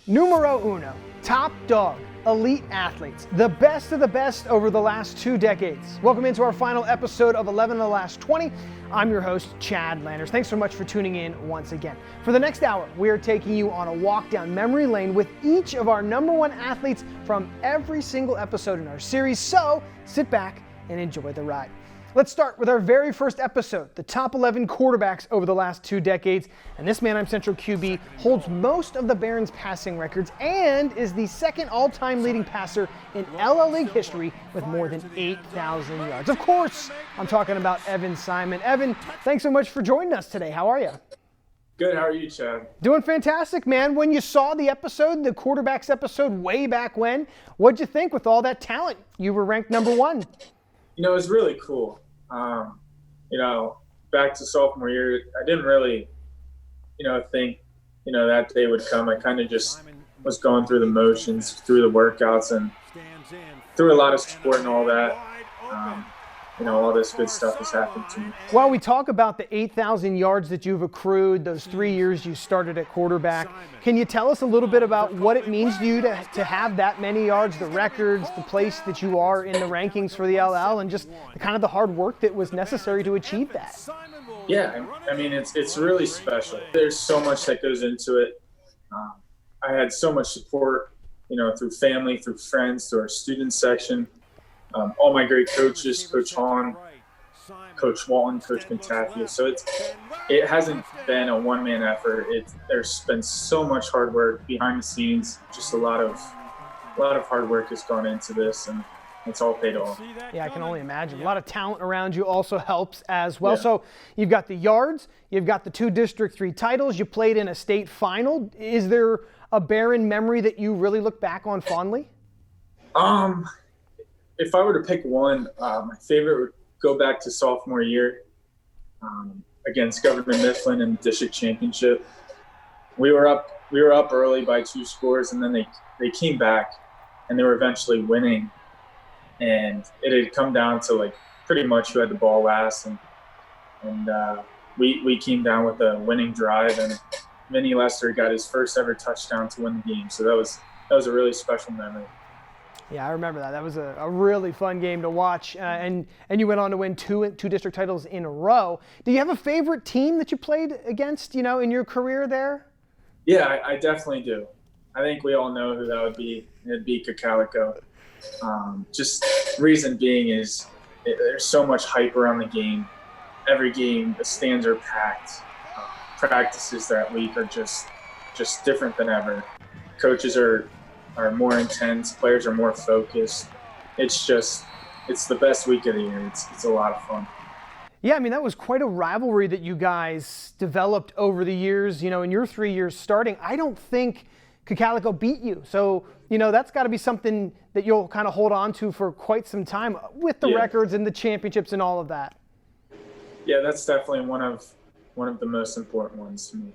Numero uno, top dog, elite athletes, the best of the best over the last 2 decades. Welcome into our final episode of 11 of the last 20. I'm your host, Chad Landers. Thanks so much for tuning in once again. For the next hour, we are taking you on a walk down memory lane with each of our number one athletes from every single episode in our series. So sit back and enjoy the ride. Let's start with our very first episode, the top 11 quarterbacks over the last 2 decades. And this Man I'm Central QB holds most of the Barons passing records and is the second all-time leading passer in LL League history with more than 8,000 yards. Of course, I'm talking about Evan Simon. Evan, thanks so much for joining us today. How are you? Good. How are you, Chad? Doing fantastic, man. When you saw the episode, the quarterbacks episode way back when, what'd you think with all that talent? You were ranked number one. You know, it was really cool. Back to sophomore year, I didn't really, think, that day would come. I kind of just was going through the motions, through the workouts, and through a lot of support and all that. All this good stuff has happened to me. While we talk about the 8,000 yards that you've accrued, those 3 years you started at quarterback, can you tell us a little bit about what it means to you to have that many yards, the records, the place that you are in the rankings for the LL, and just kind of the hard work that was necessary to achieve that? Yeah, I mean, it's really special. There's so much that goes into it. I had so much support, through family, through friends, through our student section. All my great coaches, Coach Hahn, Coach Walther, Coach Pentafia. So it hasn't been a one-man effort. There's been so much hard work behind the scenes. Just a lot of hard work has gone into this, and it's all paid off. Yeah, I can only imagine. A lot of talent around you also helps as well. Yeah. So you've got the yards, you've got the 2 District 3 titles, you played in a state final. Is there a Baron memory that you really look back on fondly? If I were to pick one, my favorite would go back to sophomore year against Governor Mifflin in the district championship. We were up early by 2 scores, and then they came back, and they were eventually winning. And it had come down to pretty much who had the ball last, and we came down with a winning drive, and Vinny Lester got his first ever touchdown to win the game. So that was a really special memory. Yeah, I remember that. That was a really fun game to watch, and you went on to win two district titles in a row. Do you have a favorite team that you played against, in your career there? Yeah, I definitely do. I think we all know who that would be. It'd be Cacalico. Just reason being is there's so much hype around the game. Every game, the stands are packed. Practices that week are just different than ever. Coaches are more intense, players are more focused. It's the best week of the year. It's a lot of fun. Yeah, I mean, that was quite a rivalry that you guys developed over the years. In your 3 years starting, I don't think Cacalico beat you. So, that's got to be something that you'll kind of hold on to for quite some time with the records and the championships and all of that. Yeah, that's definitely one of the most important ones to me.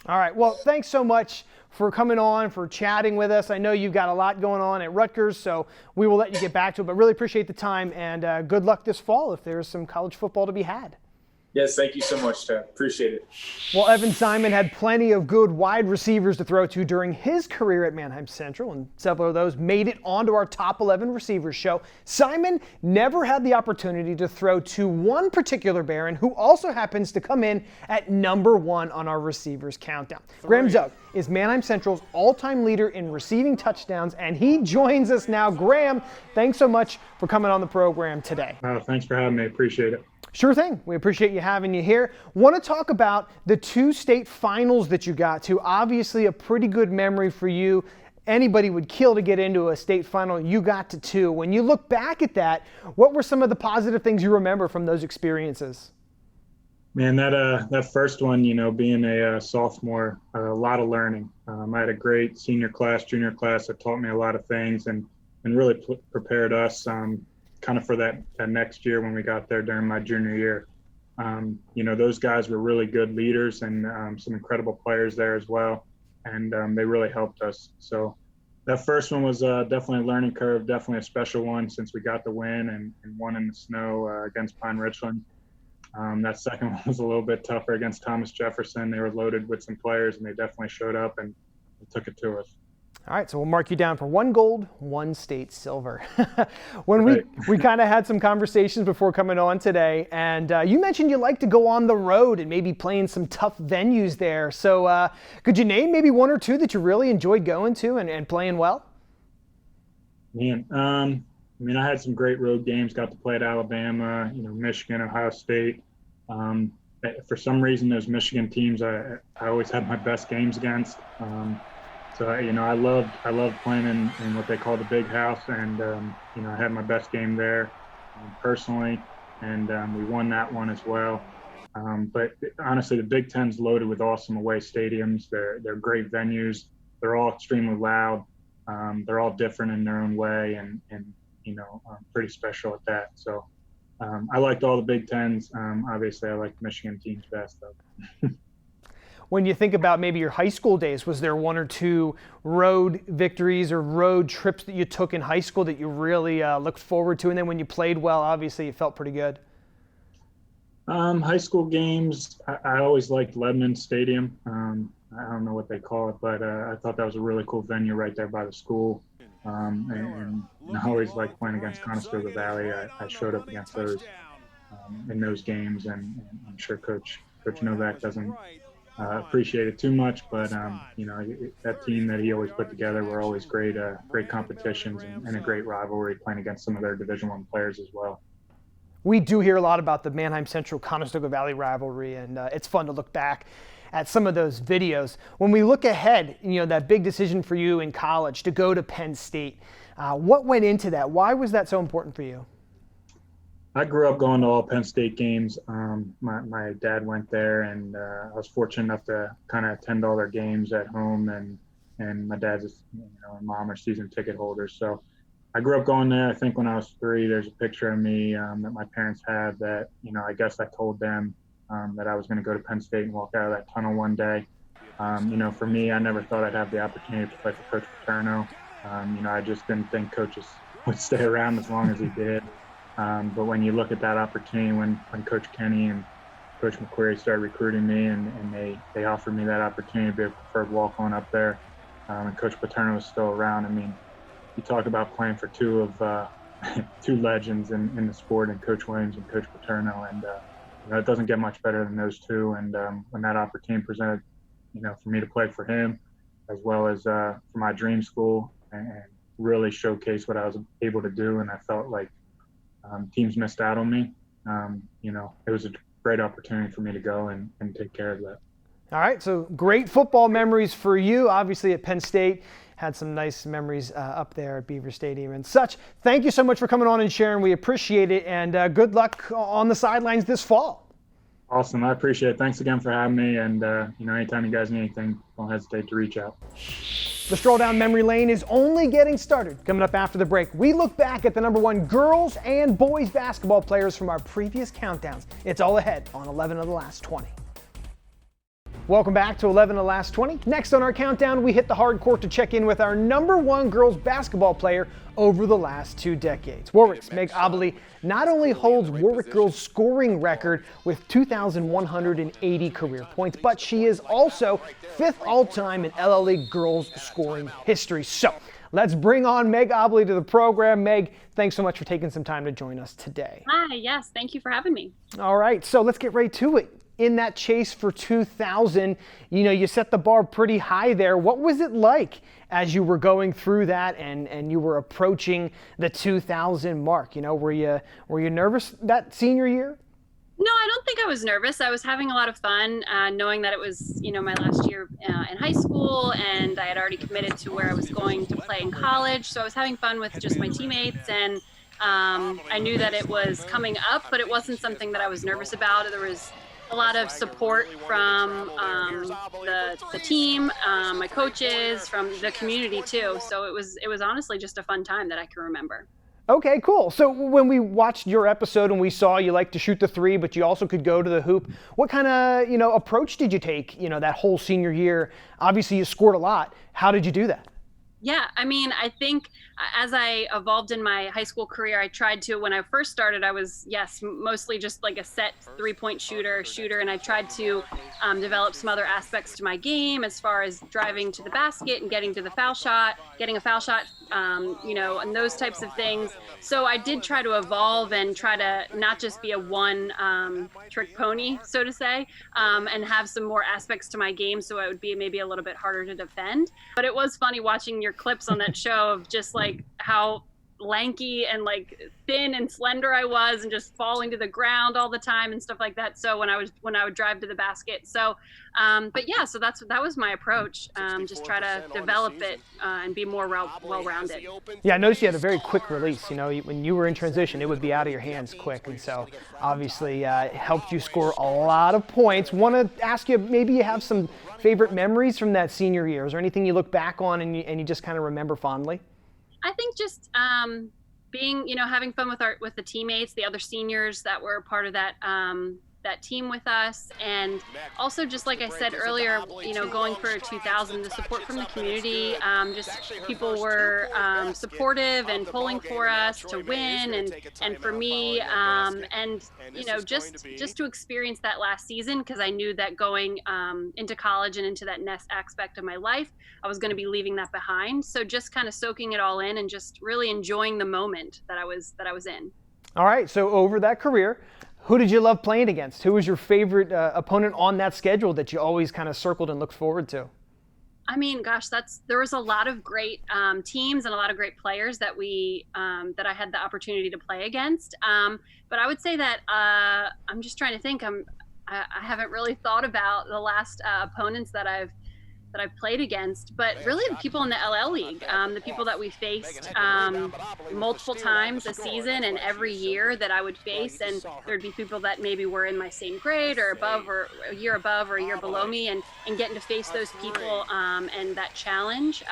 All right. Well, thanks so much for coming on, for chatting with us. I know you've got a lot going on at Rutgers, so we will let you get back to it, but really appreciate the time, and good luck this fall if there's some college football to be had. Yes, thank you so much, Chad. Appreciate it. Well, Evan Simon had plenty of good wide receivers to throw to during his career at Manheim Central, and several of those made it onto our Top 11 Receivers show. Simon never had the opportunity to throw to one particular Baron who also happens to come in at number 1 on our receivers countdown. Graham Zug is Manheim Central's all-time leader in receiving touchdowns, and he joins us now. Graham, thanks so much for coming on the program today. Thanks for having me. Appreciate it. Sure thing. We appreciate you having you here. Want to talk about the 2 state finals that you got to. Obviously a pretty good memory for you. Anybody would kill to get into a state final. You got to 2. When you look back at that, what were some of the positive things you remember from those experiences? Man, that first one, being a sophomore, a lot of learning. I had a great senior class, junior class that taught me a lot of things and really prepared us kind of for that next year when we got there during my junior year. Those guys were really good leaders and some incredible players there as well. And they really helped us. So that first one was definitely a learning curve, definitely a special one since we got the win and won in the snow against Pine Richland. That second one was a little bit tougher against Thomas Jefferson. They were loaded with some players and they definitely showed up and took it to us. All right, so we'll mark you down for 1 gold, 1 state silver. When we kind of had some conversations before coming on today, and you mentioned you like to go on the road and maybe play in some tough venues there. So could you name maybe 1 or 2 that you really enjoyed going to and playing well? Man, I mean, I had some great road games, got to play at Alabama, Michigan, Ohio State. For some reason, those Michigan teams, I always had my best games against. So, I loved playing in what they call the big house, and, I had my best game there personally, and we won that one as well. But honestly, the Big Ten's loaded with awesome away stadiums. They're great venues. They're all extremely loud. They're all different in their own way, and pretty special at that. So I liked all the Big Tens. Obviously, I liked Michigan teams best, though. When you think about maybe your high school days, was there 1 or 2 road victories or road trips that you took in high school that you really looked forward to? And then when you played well, obviously you felt pretty good. High school games, I always liked Lebanon Stadium. I don't know what they call it, but I thought that was a really cool venue right there by the school. And I always liked playing against Conestoga Valley. I showed up against those in those games, and I'm sure Coach Novak doesn't appreciate it too much, but that team that he always put together were always great competitions and a great rivalry, playing against some of their Division I players as well. We do hear a lot about the Manheim Central Conestoga Valley rivalry, and it's fun to look back at some of those videos. When we look ahead, that big decision for you in college to go to Penn State, what went into that? Why was that so important for you? I grew up going to all Penn State games. My dad went there, and I was fortunate enough to kind of attend all their games at home, and my dad's and mom are season ticket holders. So I grew up going there. I think when I was 3, there's a picture of me that my parents had that, I guess I told them that I was going to go to Penn State and walk out of that tunnel one day. For me, I never thought I'd have the opportunity to play for Coach Paterno. I just didn't think coaches would stay around as long as he did. But when you look at that opportunity, when Coach Kenny and Coach McQuarrie started recruiting me, and they offered me that opportunity to be a preferred walk-on up there, and Coach Paterno was still around. I mean, you talk about playing for 2 legends in the sport, and Coach Williams and Coach Paterno, and it doesn't get much better than those 2. And when that opportunity presented, for me to play for him, as well as for my dream school, and really showcase what I was able to do, and I felt like teams missed out on me. It was a great opportunity for me to go and take care of that. All right, so great football memories for you, obviously at Penn State. Had some nice memories up there at Beaver Stadium and such. Thank you so much for coming on and sharing. We appreciate it, and good luck on the sidelines this fall. Awesome, I appreciate it. Thanks again for having me, and anytime you guys need anything, don't hesitate to reach out. The stroll down memory lane is only getting started. Coming up after the break, we look back at the #1 girls and boys basketball players from our previous countdowns. It's all ahead on 11 of the last 20. Welcome back to 11 of the last 20. Next on our countdown, we hit the hard court to check in with our #1 girls basketball player over the last 2 decades. Warwick's Meg OBrien not only holds Warwick girls' scoring record with 2,180 career points, but she is also 5th all-time in LLA girls scoring history. So let's bring on Meg OBrien to the program. Meg, thanks so much for taking some time to join us today. Hi, yes, thank you for having me. All right, so let's get right to it. In that chase for 2,000, you set the bar pretty high there. What was it like as you were going through that and you were approaching the 2,000 mark? Were you nervous that senior year? No, I don't think I was nervous. I was having a lot of fun, knowing that it was, my last year in high school, and I had already committed to where I was going to play in college. So I was having fun with just my teammates, and I knew that it was coming up, but it wasn't something that I was nervous about. There was a lot of support from the team, my coaches, from the community too. So it was honestly just a fun time that I can remember. Okay, cool. So when we watched your episode and we saw you like to shoot the 3, but you also could go to the hoop, what kind of approach did you take that whole senior year? Obviously you scored a lot. How did you do that? Yeah, I mean, I think as I evolved in my high school career, I tried to, when I first started, I was, yes, mostly just like a set 3-point shooter, and I tried to develop some other aspects to my game as far as driving to the basket and getting to the foul shot, getting a foul shot, and those types of things. So I did try to evolve and try to not just be a one trick pony, so to say, and have some more aspects to my game so it would be maybe a little bit harder to defend. But it was funny watching your clips on that show of just like how lanky and like thin and slender I was and just falling to the ground all the time and stuff like that. So when I would drive to the basket. So but yeah, so that was my approach. Just try to develop it and be more well-rounded. Yeah, I noticed you had a very quick release. When you were in transition, it would be out of your hands quick, and so obviously it helped you score a lot of points. Want to ask you, maybe you have some favorite memories from that senior year? Is there anything you look back on and you just kind of remember fondly? I think just being, having fun with the teammates, the other seniors that were part of that team with us, and also just like I said earlier, going for 2000, the support from the community, just people were supportive and pulling for us to win, and for me, and just to experience that last season, because I knew that going into college and into that next aspect of my life, I was going to be leaving that behind. So just kind of soaking it all in and just really enjoying the moment that I was in. All right, so over that career, who did you love playing against? Who was your favorite opponent on that schedule that you always kind of circled and looked forward to? I mean, gosh, there was a lot of great teams and a lot of great players that that I had the opportunity to play against. But I would say that I'm just trying to think. I haven't really thought about the last opponents that I've played against, but really the people in the LL League, the people that we faced multiple times a season and every year that I would face, and there'd be people that maybe were in my same grade or above, or a year above or a year below me, and getting to face those people and that challenge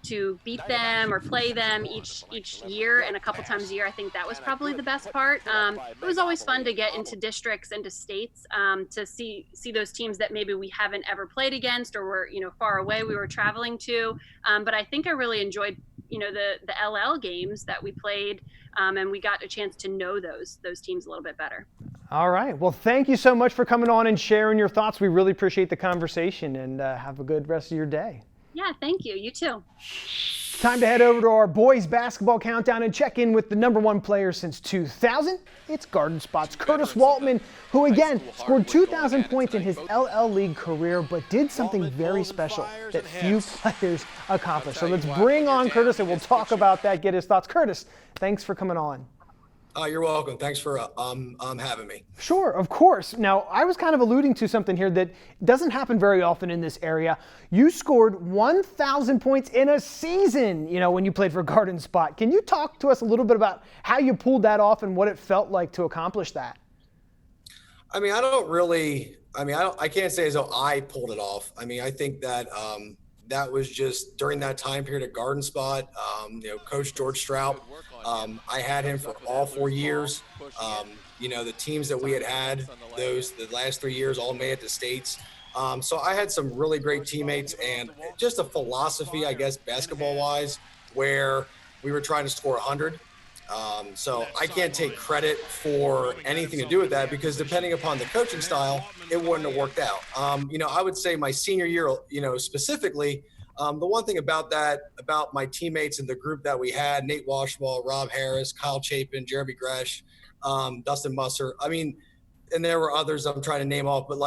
to beat them or play them each year and a couple times a year. I think that was probably the best part. It was always fun to get into districts and to states to see those teams that maybe we haven't ever played against or were far away we were traveling to. But I think I really enjoyed the LL games that we played, and we got a chance to know those teams a little bit better. All right. Well, thank you so much for coming on and sharing your thoughts. We really appreciate the conversation, and have a good rest of your day. Yeah, thank you. You too. Time to head over to our boys basketball countdown and check in with the #1 player since 2000. It's Garden Spot's Curtis Waltman, who again scored 2,000 points in his LL League career, but did something very special that few players accomplished. So let's bring on Curtis and we'll talk about that, get his thoughts. Curtis, thanks for coming on. You're welcome. Thanks for having me. Sure, of course. Now, I was kind of alluding to something here that doesn't happen very often in this area. You scored 1,000 points in a season, when you played for Garden Spot. Can you talk to us a little bit about how you pulled that off and what it felt like to accomplish that? I mean, I can't say as though I pulled it off. I mean, I think that that was just during that time period at Garden Spot. Coach George Strout, I had him for all 4 years. The teams that we had the last 3 years all made it to states. So I had some really great teammates and just a philosophy, I guess, basketball-wise, where we were trying to score 100. So I can't take credit for anything to do with that because depending upon the coaching style, it wouldn't have worked out. I would say my senior year, specifically, the one thing about my teammates and the group that we had, Nate Washball, Rob Harris, Kyle Chapin, Jeremy Gresh, Dustin Musser. I mean, and there were others I'm trying to name off, but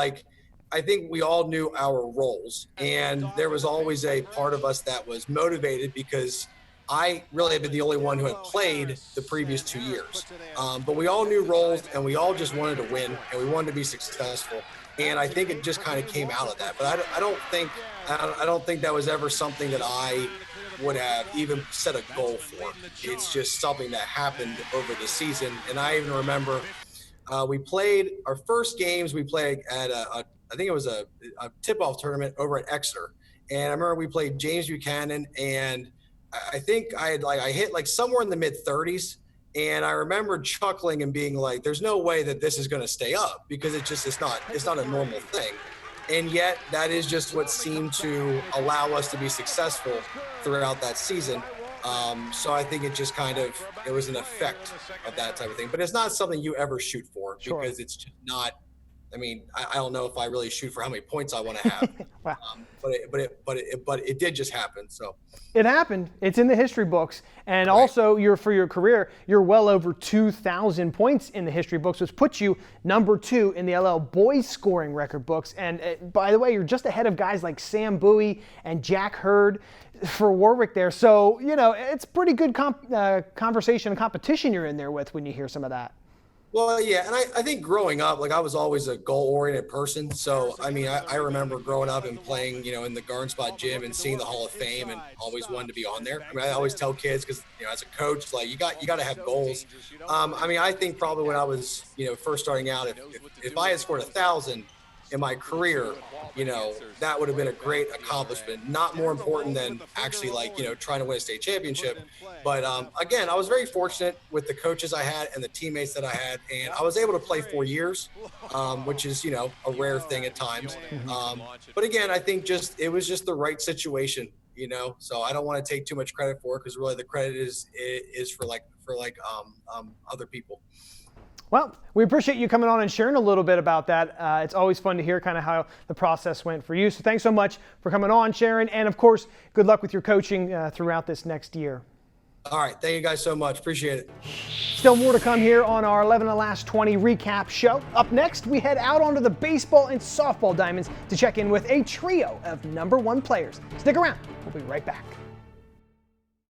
I think we all knew our roles, and there was always a part of us that was motivated because I really had been the only one who had played the previous 2 years. But we all knew roles, and we all just wanted to win, and we wanted to be successful. And I think it just kind of came out of that. But I don't think that was ever something that I would have even set a goal for. It's just something that happened over the season. And I even remember we played our first games. We played at I think it was a tip-off tournament over at Exeter. And I remember we played James Buchanan, and I think I hit somewhere in the mid-30s. And I remember chuckling and being like, there's no way that this is going to stay up because it's not a normal thing. And yet that is just what seemed to allow us to be successful throughout that season. So I think it was an effect of that type of thing, but it's not something you ever shoot for because it's just not, I don't know if I really shoot for how many points I want to have, Wow. But it did just happen. So it happened. It's in the history books, and also for your career, you're well over 2,000 points in the history books, which puts you number 2 in the LL boys scoring record books. And by the way, you're just ahead of guys like Sam Bowie and Jack Hurd for Warwick there. So it's pretty good conversation and competition you're in there with when you hear some of that. Well, yeah, and I think growing up, I was always a goal-oriented person. So, I remember growing up and playing, in the Garden Spot gym and seeing the Hall of Fame and always wanted to be on there. I always tell kids because, as a coach, you got to have goals. I think probably when I was, first starting out, if I had scored 1,000 in my career, that would have been a great accomplishment. Not more important than actually trying to win a state championship. But again, I was very fortunate with the coaches I had and the teammates that I had, and I was able to play 4 years, which is, a rare thing at times. But again, I think it was just the right situation, so I don't want to take too much credit for it because really the credit is for other people. Well, we appreciate you coming on and sharing a little bit about that. It's always fun to hear kind of how the process went for you. So thanks so much for coming on, Sharon. And of course, good luck with your coaching throughout this next year. All right. Thank you guys so much. Appreciate it. Still more to come here on our 11 of the last 20 recap show. Up next, we head out onto the baseball and softball diamonds to check in with a trio of number 1 players. Stick around. We'll be right back.